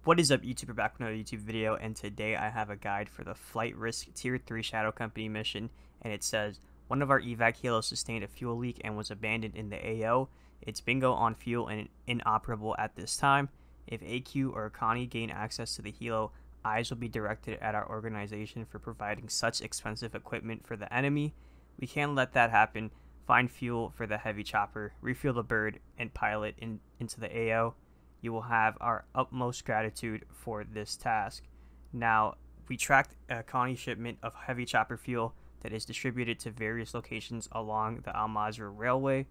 What is up, YouTube? We're back with another YouTube video, and today I have a guide for the Flight Risk Tier 3 Shadow Company mission, and it says, one of our evac helos sustained a fuel leak and was abandoned in the AO. It's bingo on fuel and inoperable at this time. If AQ or Connie gain access to the helo, eyes will be directed at our organization for providing such expensive equipment for the enemy. We can't let that happen. Find fuel for the heavy chopper, refuel the bird, and pilot into the AO. You will have our utmost gratitude for this task. Now, we tracked a Connie shipment of heavy chopper fuel that is distributed to various locations along the Al Mazrah Railway.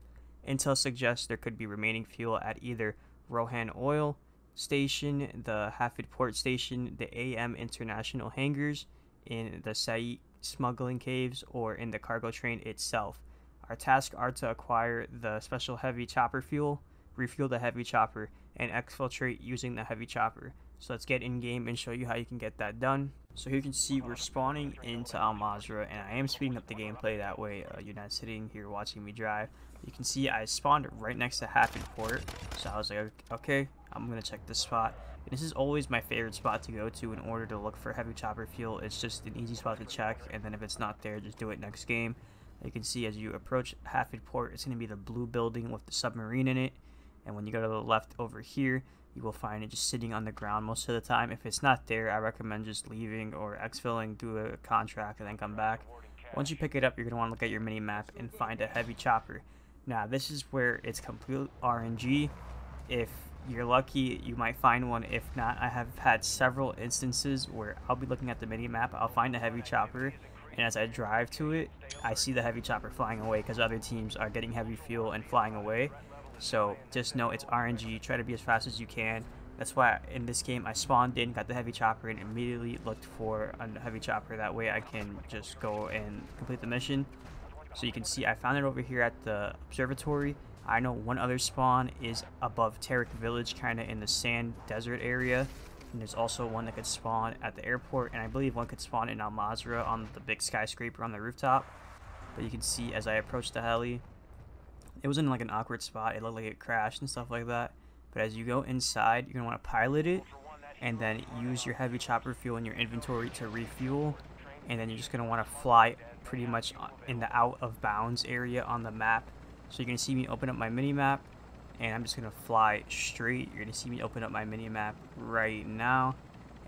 Intel suggests there could be remaining fuel at either Rohan Oil Station, the Hafid Port Station, the AM International Hangars, in the Said Smuggling Caves, or in the cargo train itself. Our tasks are to acquire the special heavy chopper fuel, refuel the heavy chopper, and exfiltrate using the heavy chopper. So let's get in game and show you how you can get that done. So here you can see we're spawning into Al Mazrah, and I am speeding up the gameplay, that way you're not sitting here watching me drive. You can see I spawned right next to Hafid Port, so I was like, okay, I'm gonna check this spot. And this is always my favorite spot to go to in order to look for heavy chopper fuel. It's just an easy spot to check, and then if it's not there, just do it next game. You can see as you approach Hafid Port, it's going to be the blue building with the submarine in it. And when you go to the left over here, you will find it just sitting on the ground most of the time. If it's not there, I recommend just leaving or exfilling, do a contract, and then come back. Once you pick it up, you're going to want to look at your mini map and find a heavy chopper. Now, this is where it's complete RNG. If you're lucky, you might find one. If not, I have had several instances where I'll be looking at the mini map, I'll find a heavy chopper, and as I drive to it, I see the heavy chopper flying away because other teams are getting heavy fuel and flying away. So just know it's RNG. Try to be as fast as you can. That's why in this game I spawned in, got the heavy chopper, and immediately looked for a heavy chopper. That way I can just go and complete the mission. So you can see I found it over here at the observatory. I know one other spawn is above Tarek Village, kind of in the sand desert area. And there's also one that could spawn at the airport, and I believe one could spawn in Al Mazrah on the big skyscraper on the rooftop. But you can see as I approached the heli, it was in like an awkward spot. It looked like it crashed and stuff like that. But as you go inside, you're going to want to pilot it, and then use your heavy chopper fuel in your inventory to refuel. And then you're just going to want to fly pretty much in the out of bounds area on the map. So you're going to see me open up my mini map, and I'm just going to fly straight. You're going to see me open up my mini map right now.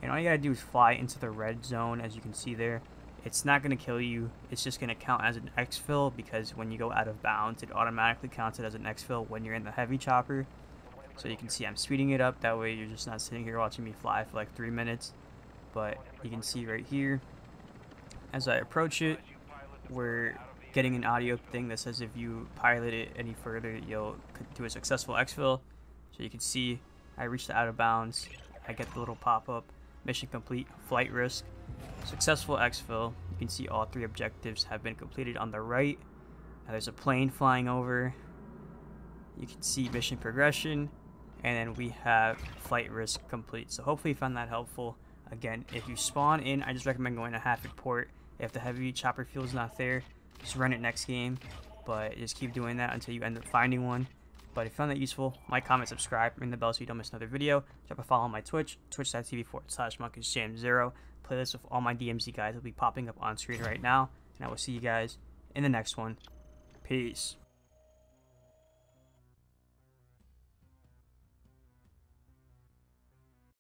And all you got to do is fly into the red zone, as you can see there. It's not going to kill you. It's just going to count as an exfil, because when you go out of bounds, it automatically counts it as an exfil when you're in the heavy chopper. So you can see I'm speeding it up. That way you're just not sitting here watching me fly for like 3 minutes. But you can see right here, as I approach it, we're getting an audio thing that says if you pilot it any further, you'll do a successful exfil. So you can see I reached the out of bounds. I get the little pop-up, mission complete, flight risk, successful exfil. You can see all 3 objectives have been completed on the right. Now there's a plane flying over. You can see mission progression, and then we have flight risk complete. So hopefully you found that helpful. Again, if you spawn in, I just recommend going to Hafid Port. If the heavy chopper fuel is not there, just run it next game, but just keep doing that until you end up finding one. But if you found that useful, like, comment, subscribe, ring the bell so you don't miss another video. Drop a follow on my Twitch, twitch.tv/MonkeyJam0. Playlist with all my DMZ guides will be popping up on screen right now, and I will see you guys in the next one. Peace.